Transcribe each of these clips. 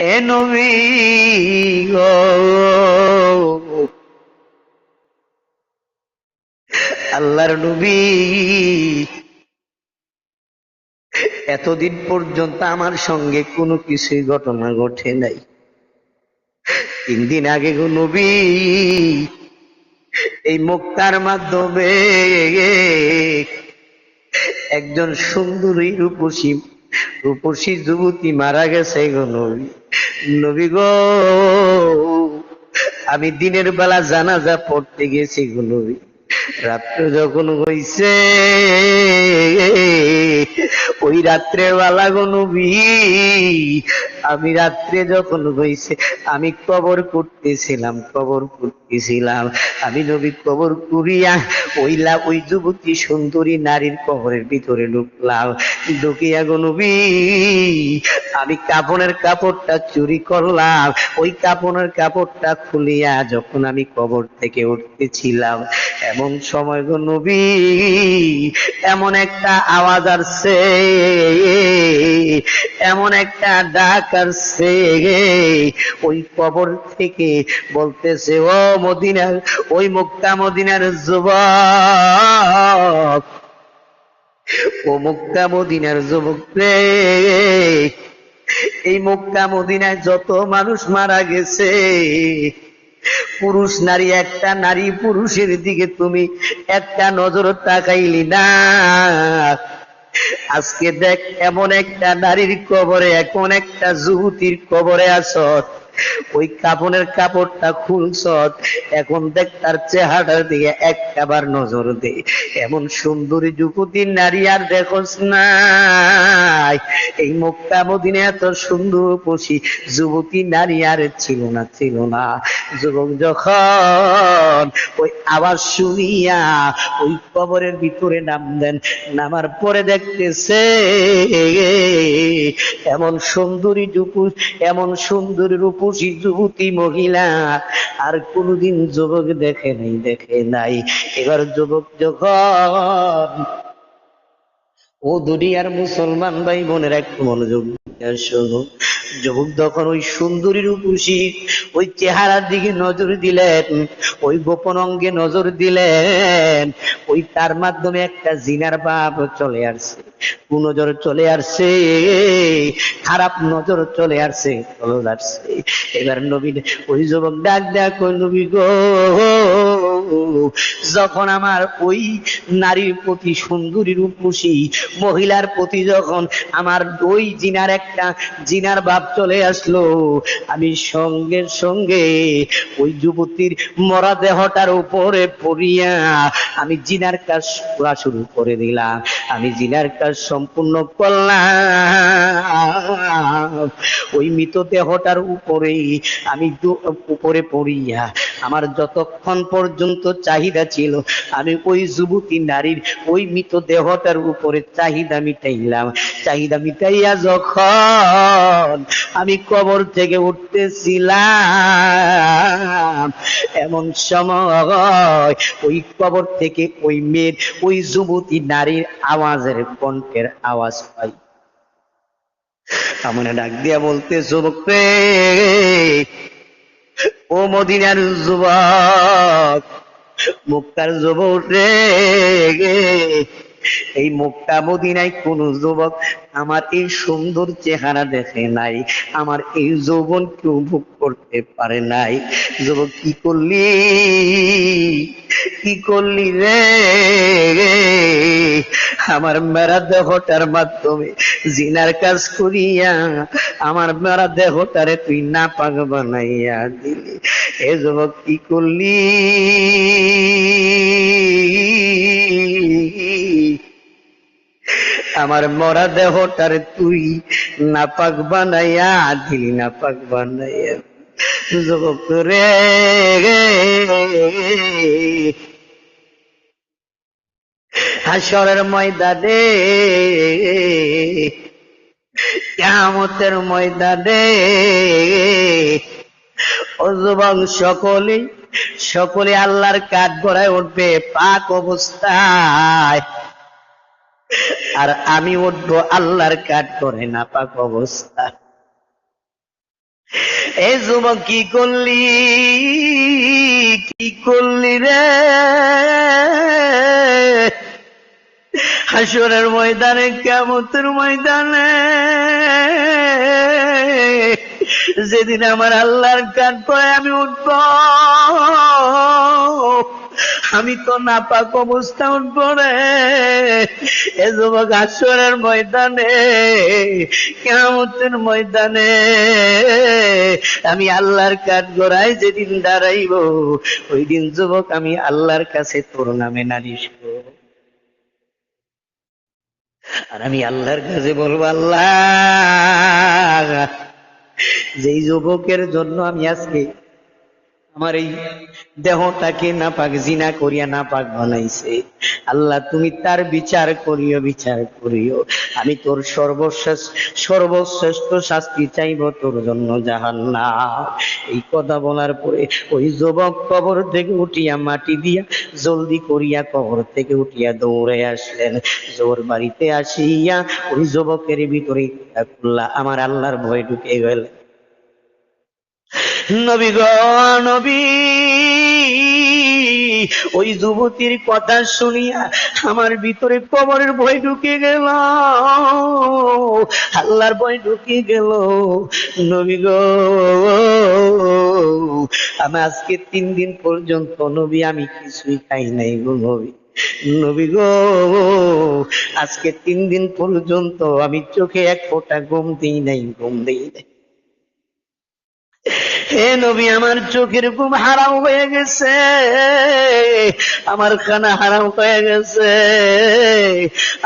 এ নবী গো, আল্লাহর নবী, এতদিন পর্যন্ত আমার সঙ্গে কোনো কিছুই ঘটনা ঘটে নাই। 3 দিন আগে গো নবী, এই মক্কার মাধ্যমে একজন সুন্দরী রূপসী যুবতী মারা গেছে গো নবী। নবী গো, আমি দিনের বেলা জানাজা পড়তে গেছি গো নবী। রাত্রে যখন হইছে, ওই রাত্রে বেলা গো নবী, আমি রাত্রে যখন হইছে, আমি কবর করতেছিলাম। আমি নবী কবর করিয়া ওই যুবতী সুন্দরী নারীর কবরের ভিতরে ঢুকলাম। ঢুকিয়া গো নবী, আমি কাপড়ের কাপড়টা চুরি করলাম। ওই কাপড়ের কাপড়টা খুলিয়া যখন আমি কবর থেকে উঠতেছিলাম, এমন সময় গো নবী, এমন একটা আওয়াজ আসছে, এমন একটা ডাক আসছে, ওই কবর থেকে বলতেছে, ও মদিনার, ওই মক্কা মদিনার যুবক, ও মক্কা মদিনার যুবক রে, এই মক্কা মদিনায় যত মানুষ মারা গেছে, পুরুষ নারী, একটা নারী পুরুষের দিকে তুমি একটা নজর তাকাইলি না। আজকে দেখ, এমন একটা নারীর কবরে, এমন একটা যুবতীর কবরে আসত, ওই কাপড়ের কাপড়টা খুলছত, এখন দেখ তার চেহারার দিকে একবার নজর দে। এমন সুন্দরী যুবতীর নারী আর দেখোস না। এই মক্কা মদিনে এত সুন্দর রূপসী যুবতী নারী আর ছিল না। যুবক যখন ওই আওয়াজ শুনিয়া ওই কবরের ভিতরে নামলেন, নামার পরে দেখতেছে এমন সুন্দরী রূপসী যুবতী মহিলা আর কোনদিন যুবক দেখে নাই। এবার যুবক যখন, ও দুনিয়ার মুসলমান ভাই বোনের একটু মনোযোগ শোনো, যুবক যখন ওই সুন্দরী রূপসী ওই চেহারার দিকে নজর দিলেন, ওই গোপন অঙ্গে নজর দিলেন, ওই তার মাধ্যমে একটা জিনার ভাব চলে আসছে, কুনজর চলে আসছে, খারাপ নজর চলে আসছে। এবার নবী, ওই যুবক ডাক ডাক, ওই নবী গো, যখন আমার ওই নারীর প্রতি, সুন্দরী রূপসী মহিলার প্রতি যখন আমার ওই জিনার ভাব চলে আসলো, আমি সঙ্গে সঙ্গে ওই যুবতীর মরা দেহটার উপরে পড়িয়া আমি জিনার কাজ করা শুরু করে দিলাম। আমি জিনার কাজ সম্পূর্ণ করলাম। ওই মৃত দেহটার উপরে পড়িয়া আমার যতক্ষণ পর্যন্ত চাহিদা ছিল, আমি ওই যুবতী নারীর ওই মৃত দেহটার উপরে চাহিদা মিটাইলাম। চাহিদা মিটাইয়া যখন আমি কবর থেকে উঠতেছিলাম, এমন সময় ওই কবর থেকে ওই যুবতী নারীর কণ্ঠের আওয়াজ পাই। আমার ডাক দিয়া বলতে, যুবক রে, ও মদিনার যুবক, মক্কার যুবক রে, এই মক্কা মদিনায় কোন যুবক আমার এই সুন্দর চেহারা দেখে নাই, আমার এই যৌবনকে উপভোগ করতে পারে নাই। যুবক কি করলি রে, আমার মেরা দেহটার মাধ্যমে জিনার কাজ করিয়া আমার মেরা দেহটারে তুই নাপাক বানাইয়া দিলি। এ যুবক কি করলি, আমার মরা দেহটারে তুই নাপাক বানাইয়া দিলি, নাপাক বানাইয়া। যুবক রে, হাসরের ময়দানে, কিয়ামতের ময়দানে, ও যুবক, সকলে আল্লাহর কাঠ গড়ায় উঠবে পাক অবস্থায়, আর আমি উঠবো আল্লাহর কাঠ করে নাপাক অবস্থায়। এ যুবক কি করলি, কি করলি রে? হাসরের ময়দানে, কিয়ামতের ময়দানে যেদিন আমার আল্লাহর কাঠ করে আমি উঠব, আমি তো নাপাক অবস্থা উঠব রে। এ যুবক হাসরের ময়দানে, কিয়ামতের ময়দানে আমি আল্লাহর কাঠ গড়ায় যেদিন দাঁড়াইব, ওই দিন যুবক আমি আল্লাহর কাছে তোর নামে নালিশ করব। আর আমি আল্লাহর কাছে বলবো, আল্লাহ, যেই যুবকের জন্য আমি আজকে আমার এই দেহটাকে নাপাক জিনা করিয়া নাপাক বানাইছে, আল্লাহ তুমি তার বিচার করিও, বিচার করিও। আমি তোর সর্বশ্রেষ্ঠ শাস্তি চাইব তোর জন্য জাহান্নাম। এই কথা বলার পরে ওই যুবক কবর থেকে উঠিয়া মাটি দিয়া জলদি করিয়া কবর থেকে উঠিয়া দৌড়ে আসলেন। জোর বাড়িতে আসিয়া ওই যুবকের ভিতরে আমার আল্লাহর ভয় ঢুকে গেল। নবী গো নবী, ওই যুবতীর কথা শুনিয়া আমার ভিতরে কবরের ভয় ঢুকে গেল, আল্লাহর ভয় ঢুকে গেল। নবী গো, আমি আজকে 3 দিন পর্যন্ত নবী আমি কিছুই খাই নাই গো নবী। নবী গো, আজকে 3 দিন পর্যন্ত আমি চোখে এক ফোঁটা ঘুম দিই নাই, ঘুম দিই নাই। হে নবী, আমার চোখের ঘুম হারাম হয়ে গেছে, আমার কানা হারাম হয়ে গেছে।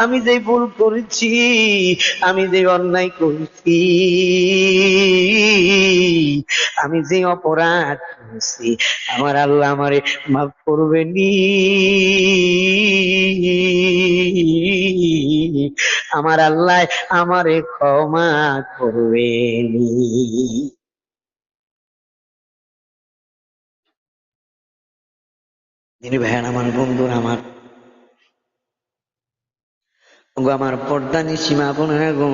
আমি যে ভুল করেছি, আমি যে অন্যায় করেছি, আমি যে অপরাধ করেছি, আমার আল্লাহ আমারে মাফ করবেনি, আমার আল্লাহ আমারে ক্ষমা করবেনি। যিনি ভাইয়ান, আমার বন্ধুরা, আমার আমার পর্দা নিসীমা বোনেরা গো,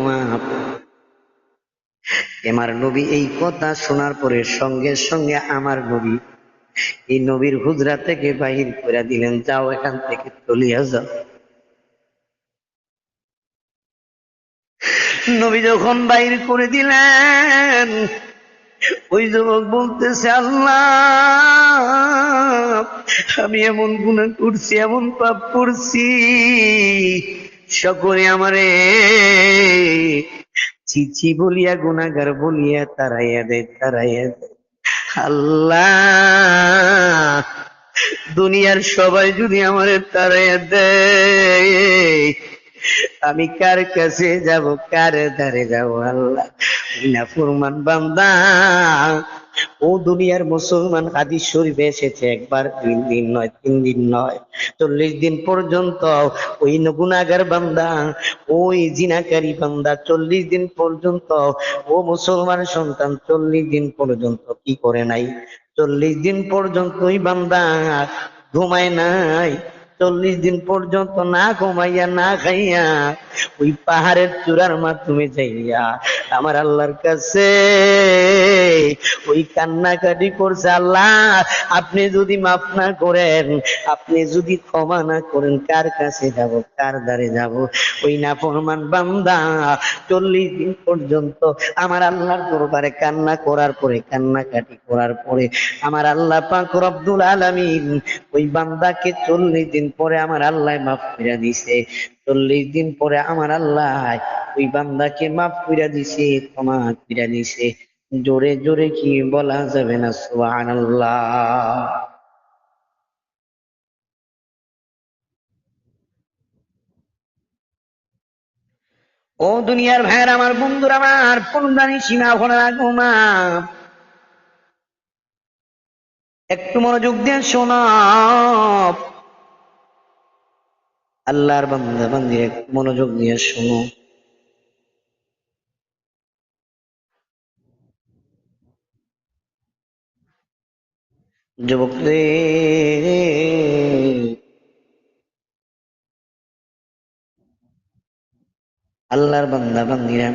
আমার নবী এই কথা শোনার পরে সঙ্গে সঙ্গে আমার নবী এই নবীর হুজরা থেকে বাহির করে দিলেন, যাও এখান থেকে চলিয়া যাও। নবী যখন বাহির করে দিলেন, ওই যুবক বলতেছে, আল্লাহ, আমি এমন গুনাহ করছি, এমন পাপ করছি, সকলে আমারে চিচি বলিয়া গুনাহগার বলিয়া তাড়াইয়া দেয়, তাড়াইয়া দেয়। আল্লাহ, দুনিয়ার সবাই যদি আমারে তাড়াইয়া দেয়, আমি কার কাছে যাব, কার ধারে যাব? আল্লাহ, নাফরমান বান্দা, ও দুনিয়ার মুসলমান, হাদিস শরীফে এসেছে, একবার 2 দিন নয়, 3 দিন নয়, 40 দিন পর্যন্ত ওই গুনাহগার বান্দা, ওই জিনাকারী বান্দা 40 দিন পর্যন্ত, ও মুসলমান সন্তান, 40 দিন পর্যন্ত কি করে নাই? 40 দিন পর্যন্ত ওই বান্দা ঘুমায় নাই। 40 দিন পর্যন্ত না ঘুমাইয়া না খাইয়া ওই পাহাড়ের চূড়ার মাধ্যমে যাইয়া আমার আল্লাহর কাছে ওই কান্নাকাটি করছে, আল্লাহ, আপনি যদি মাফ না করেন, আপনি যদি ক্ষমা না করেন, কার কাছে যাব, কার দ্বারে যাব? ওই নাফরমান বান্দা 40 দিন পর্যন্ত আমার আল্লাহর দরবারে কান্না করার পরে, কান্নাকাটি করার পরে আমার আল্লাহ পাক রব্বুল আলামিন ওই বান্দাকে 40 দিন পরে আমার আল্লাহ মাফ করে দিছে। 40 দিন পরে আমার আল্লাহ ওই বান্দাকে মাফ করে দিছে, ক্ষমা করে দিছে। জোরে জোরে কি বলা যাবে না সুবহানাল্লাহ? ও দুনিয়ার ভাইয়ের, আমার বন্ধুরা, আমার পর্দানি সীমা ভরা ঘুমা, একটু মনোযোগ দিয়ে শোনো, আল্লাহর বান্দা বান্দি, একটু মনোযোগ দিয়ে শোনো। যুবক রে, আল্লাহর বান্দা বান্দিরা,